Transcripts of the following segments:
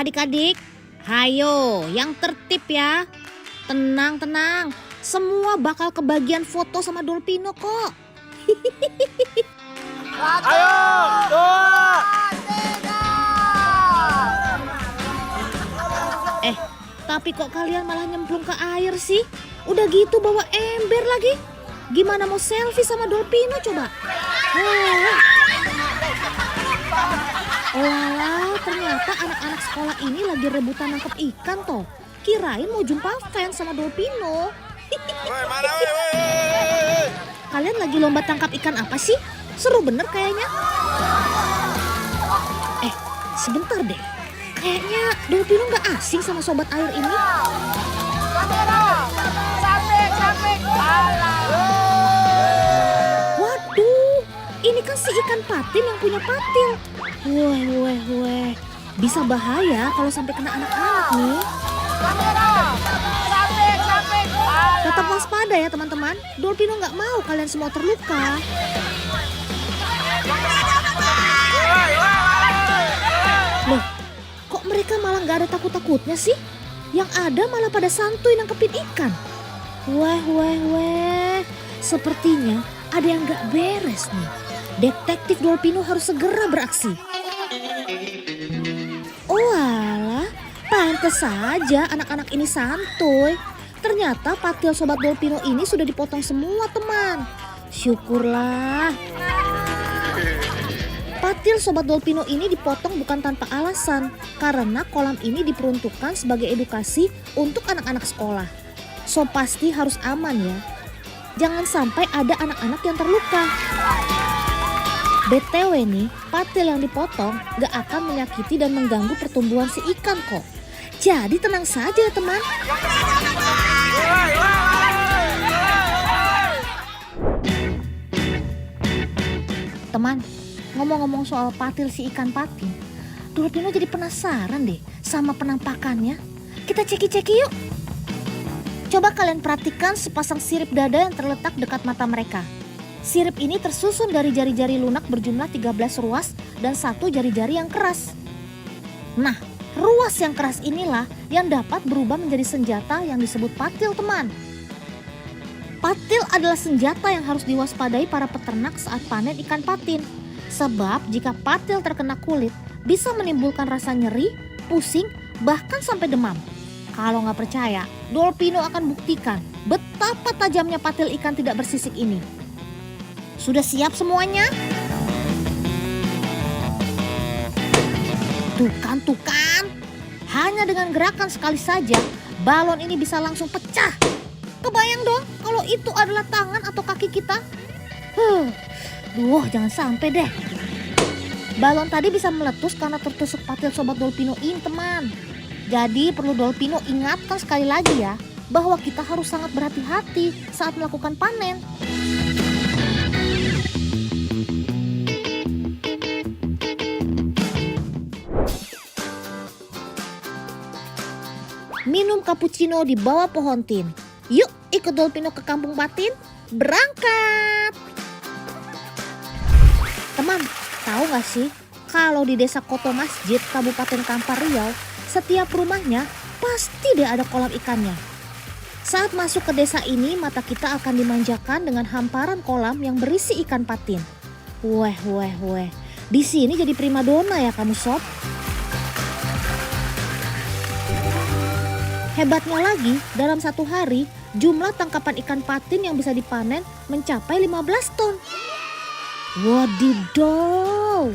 Adik-adik, hayo yang tertib ya. Tenang. Semua bakal kebagian foto sama Dolpino kok. Ayo, 2. Tapi kok kalian malah nyemplung ke air sih? Udah gitu bawa ember lagi. Gimana mau selfie sama Dolpino coba? Walah, ternyata anak-anak sekolah ini lagi rebutan nangkep ikan toh. Kirain mau jumpa fans sama Dolpino. Kalian lagi lomba tangkap ikan apa sih? Seru bener kayaknya. Sebentar deh. Kayaknya Dolpino gak asing sama sobat air ini. Waduh, ini kan si ikan patin yang punya patil. Weh. Bisa bahaya kalau sampai kena anak-anak nih. Tetap waspada ya teman-teman. Dolpino gak mau kalian semua terluka. Loh, kok mereka malah gak ada takut-takutnya sih? Yang ada malah pada santuy nangkepin ikan. Weh. Sepertinya ada yang gak beres nih. Detektif Dolpino harus segera beraksi. Oh alah, pantes saja anak-anak ini santuy. Ternyata patil sobat Dolpino ini sudah dipotong semua teman. Syukurlah. Patil sobat Dolpino ini dipotong bukan tanpa alasan. Karena kolam ini diperuntukkan sebagai edukasi untuk anak-anak sekolah. So pasti harus aman ya. Jangan sampai ada anak-anak yang terluka. BTW nih, patil yang dipotong gak akan menyakiti dan mengganggu pertumbuhan si ikan kok. Jadi tenang saja ya teman. Teman, ngomong-ngomong soal patil si ikan patin, Dolpino jadi penasaran deh sama penampakannya. Kita ceki-ceki yuk. Coba kalian perhatikan sepasang sirip dada yang terletak dekat mata mereka. Sirip ini tersusun dari jari-jari lunak berjumlah 13 ruas dan 1 jari-jari yang keras. Nah, ruas yang keras inilah yang dapat berubah menjadi senjata yang disebut patil teman. Patil adalah senjata yang harus diwaspadai para peternak saat panen ikan patin. Sebab jika patil terkena kulit bisa menimbulkan rasa nyeri, pusing, bahkan sampai demam. Kalau nggak percaya, Dolpino akan buktikan betapa tajamnya patil ikan tidak bersisik ini. Sudah siap semuanya? Tuh kan. Hanya dengan gerakan sekali saja, balon ini bisa langsung pecah. Kebayang dong kalau itu adalah tangan atau kaki kita? Jangan sampai deh. Balon tadi bisa meletus karena tertusuk patil sobat Dolpino ini teman. Jadi perlu Dolpino ingatkan sekali lagi ya, bahwa kita harus sangat berhati-hati saat melakukan panen. Minum cappuccino di bawah pohon tin. Yuk ikut Dolpino ke kampung patin. Berangkat! Teman, tahu gak sih kalau di desa Koto Masjid, Kabupaten Kampar Riau, setiap rumahnya pasti deh ada kolam ikannya. Saat masuk ke desa ini, mata kita akan dimanjakan dengan hamparan kolam yang berisi ikan patin. Weh. Di sini jadi primadona ya kamu sob. Hebatnya lagi, dalam satu hari, jumlah tangkapan ikan patin yang bisa dipanen mencapai 15 ton. Wadidaw!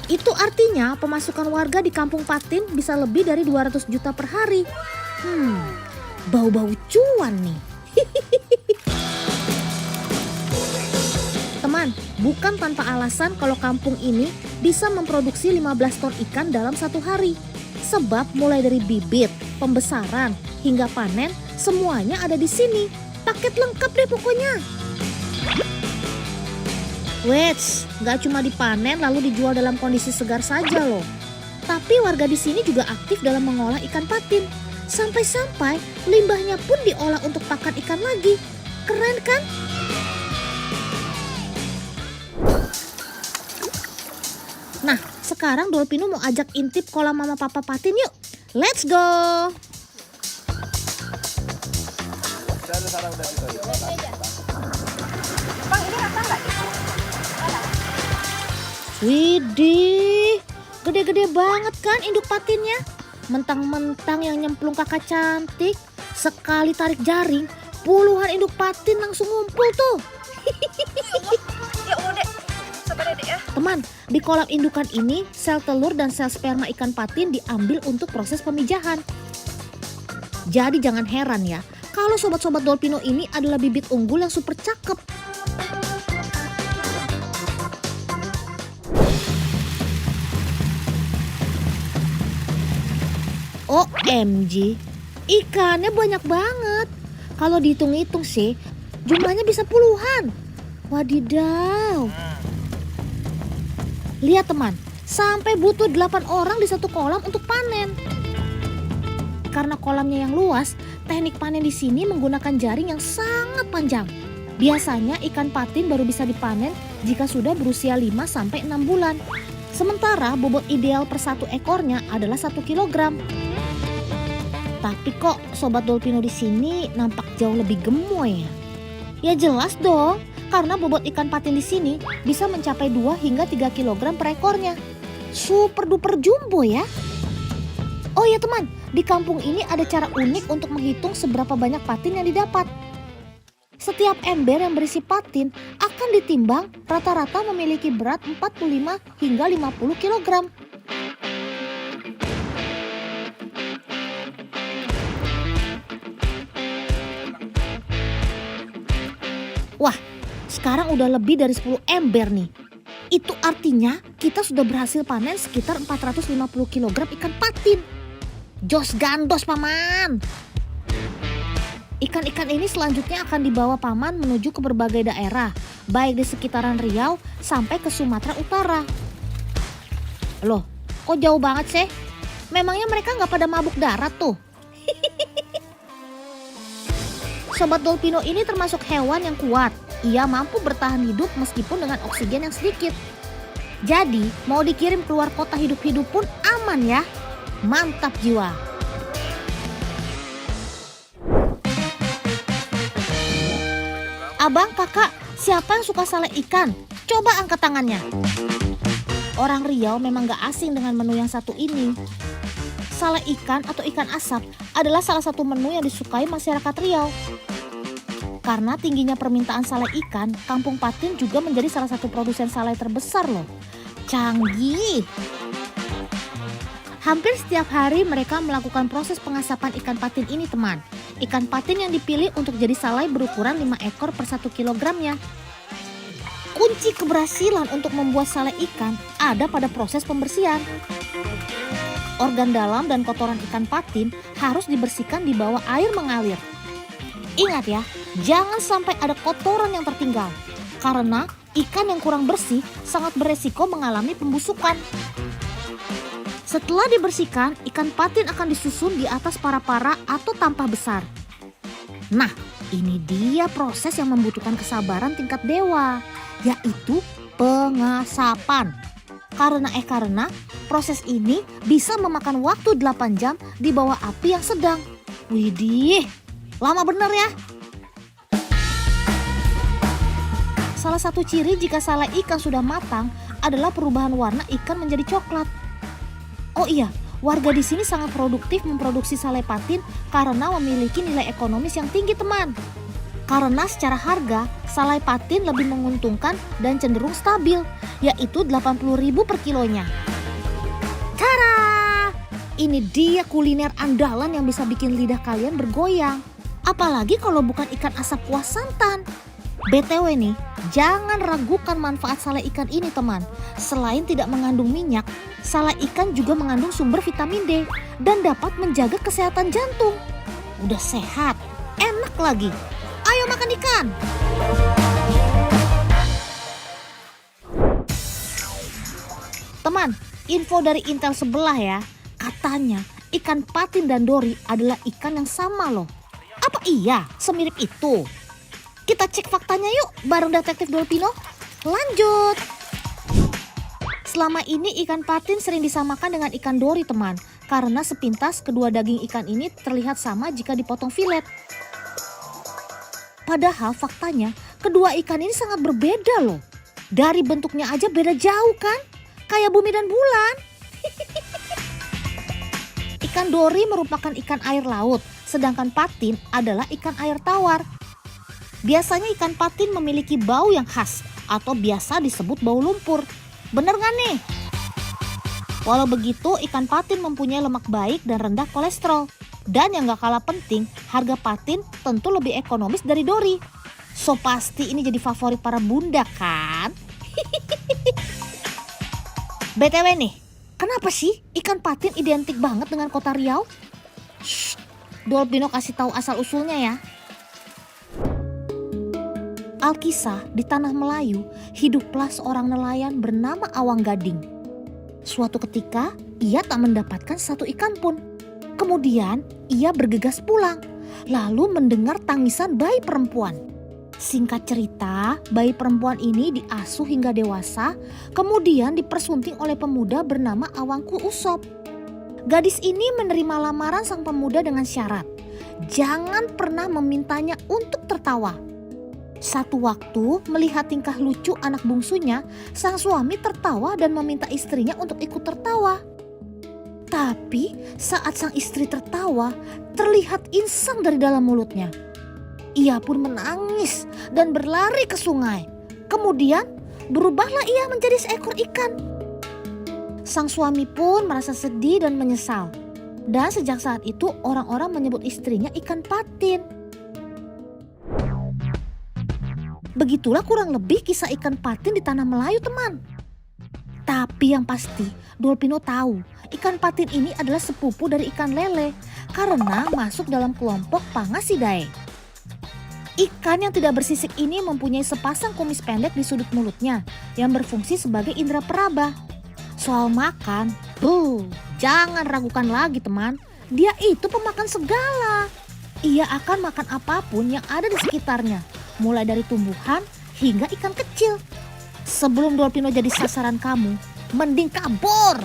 Itu artinya pemasukan warga di kampung patin bisa lebih dari 200 juta per hari. Bau-bau cuan nih. Teman, bukan tanpa alasan kalau kampung ini bisa memproduksi 15 ton ikan dalam satu hari. Sebab mulai dari bibit, pembesaran, hingga panen, semuanya ada di sini. Paket lengkap deh pokoknya. Wets, gak cuma dipanen lalu dijual dalam kondisi segar saja loh. Tapi warga di sini juga aktif dalam mengolah ikan patin. Sampai-sampai limbahnya pun diolah untuk pakan ikan lagi. Keren kan? Nah, Sekarang Dolpino mau ajak intip kolam mama papa patin yuk. Let's go. Widih, gede-gede banget kan induk patinnya. Mentang-mentang yang nyemplung kakak cantik, sekali tarik jaring, puluhan induk patin langsung ngumpul tuh. Ya udah deh, sabar ya dek ya. Teman, di kolam indukan ini, sel telur dan sel sperma ikan patin diambil untuk proses pemijahan. Jadi jangan heran ya, kalau sobat-sobat Dolpino ini adalah bibit unggul yang super cakep. OMG, ikannya banyak banget. Kalau dihitung-hitung sih, jumlahnya bisa puluhan. Wadidaw. Lihat teman, sampai butuh 8 orang di satu kolam untuk panen. Karena kolamnya yang luas, teknik panen di sini menggunakan jaring yang sangat panjang. Biasanya ikan patin baru bisa dipanen jika sudah berusia 5-6 bulan. Sementara bobot ideal per satu ekornya adalah 1 kilogram. Tapi kok sobat Dolpino di sini nampak jauh lebih gemoy ya? Ya jelas dong, karena bobot ikan patin di sini bisa mencapai 2 hingga 3 kg per ekornya. Super duper jumbo ya. Oh ya teman, di kampung ini ada cara unik untuk menghitung seberapa banyak patin yang didapat. Setiap ember yang berisi patin akan ditimbang, rata-rata memiliki berat 45 hingga 50 kg. Wah, sekarang udah lebih dari 10 ember nih. Itu artinya kita sudah berhasil panen sekitar 450 kg ikan patin. Jos gandos paman. Ikan-ikan ini selanjutnya akan dibawa paman menuju ke berbagai daerah, baik di sekitaran Riau sampai ke Sumatera Utara. Loh, kok jauh banget sih? Memangnya mereka nggak pada mabuk darat tuh? Sobat Dolpino ini termasuk hewan yang kuat. Ia mampu bertahan hidup meskipun dengan oksigen yang sedikit. Jadi, mau dikirim keluar kota hidup-hidup pun aman ya. Mantap jiwa. Abang, kakak, siapa yang suka sale ikan? Coba angkat tangannya. Orang Riau memang gak asing dengan menu yang satu ini. Sale ikan atau ikan asap adalah salah satu menu yang disukai masyarakat Riau. Karena tingginya permintaan sale ikan, Kampung Patin juga menjadi salah satu produsen sale terbesar loh. Canggih! Hampir setiap hari mereka melakukan proses pengasapan ikan patin ini teman. Ikan patin yang dipilih untuk jadi salai berukuran 5 ekor per 1 kilogramnya. Kunci keberhasilan untuk membuat salai ikan ada pada proses pembersihan. Organ dalam dan kotoran ikan patin harus dibersihkan di bawah air mengalir. Ingat ya, jangan sampai ada kotoran yang tertinggal. Karena ikan yang kurang bersih sangat beresiko mengalami pembusukan. Setelah dibersihkan, ikan patin akan disusun di atas para-para atau tampah besar. Nah, ini dia proses yang membutuhkan kesabaran tingkat dewa, yaitu pengasapan. Karena proses ini bisa memakan waktu 8 jam di bawah api yang sedang. Widih, lama bener ya. Salah satu ciri jika salai ikan sudah matang adalah perubahan warna ikan menjadi coklat. Oh iya, warga di sini sangat produktif memproduksi salai patin karena memiliki nilai ekonomis yang tinggi teman. Karena secara harga, salai patin lebih menguntungkan dan cenderung stabil, yaitu 80.000 per kilonya. Tara! Ini dia kuliner andalan yang bisa bikin lidah kalian bergoyang. Apalagi kalau bukan ikan asap kuah santan. BTW nih, jangan ragukan manfaat salai ikan ini teman. Selain tidak mengandung minyak, salai ikan juga mengandung sumber vitamin D dan dapat menjaga kesehatan jantung. Udah sehat, enak lagi. Ayo makan ikan. Teman, info dari Intel sebelah ya. Katanya ikan patin dan dori adalah ikan yang sama loh. Apa iya semirip itu? Kita cek faktanya yuk bareng Detektif Dolpino. Lanjut. Selama ini ikan patin sering disamakan dengan ikan dori teman, karena sepintas kedua daging ikan ini terlihat sama jika dipotong filet. Padahal faktanya kedua ikan ini sangat berbeda loh. Dari bentuknya aja beda jauh kan? Kayak bumi dan bulan. Ikan dori merupakan ikan air laut, sedangkan patin adalah ikan air tawar. Biasanya ikan patin memiliki bau yang khas atau biasa disebut bau lumpur. Bener gak nih? Walau begitu, ikan patin mempunyai lemak baik dan rendah kolesterol. Dan yang gak kalah penting, harga patin tentu lebih ekonomis dari dori. So pasti ini jadi favorit para bunda kan? BTW nih, kenapa sih ikan patin identik banget dengan kota Riau? Shh, Dolpino kasih tahu asal usulnya ya. Alkisah di tanah Melayu, hiduplah seorang nelayan bernama Awang Gading. Suatu ketika, ia tak mendapatkan satu ikan pun. Kemudian, ia bergegas pulang, lalu mendengar tangisan bayi perempuan. Singkat cerita, bayi perempuan ini diasuh hingga dewasa, kemudian dipersunting oleh pemuda bernama Awangku Usop. Gadis ini menerima lamaran sang pemuda dengan syarat, jangan pernah memintanya untuk tertawa. Satu waktu melihat tingkah lucu anak bungsunya, sang suami tertawa dan meminta istrinya untuk ikut tertawa. Tapi saat sang istri tertawa, terlihat insang dari dalam mulutnya. Ia pun menangis dan berlari ke sungai. Kemudian berubahlah ia menjadi seekor ikan. Sang suami pun merasa sedih dan menyesal. Dan sejak saat itu orang-orang menyebut istrinya ikan patin. Begitulah kurang lebih kisah ikan patin di tanah Melayu teman. Tapi yang pasti Dolpino tahu ikan patin ini adalah sepupu dari ikan lele karena masuk dalam kelompok Pangasidae. Ikan yang tidak bersisik ini mempunyai sepasang kumis pendek di sudut mulutnya yang berfungsi sebagai indera peraba. Soal makan, jangan ragukan lagi teman. Dia itu pemakan segala. Ia akan makan apapun yang ada di sekitarnya, mulai dari tumbuhan hingga ikan kecil. Sebelum Dolpino jadi sasaran kamu, mending kabur.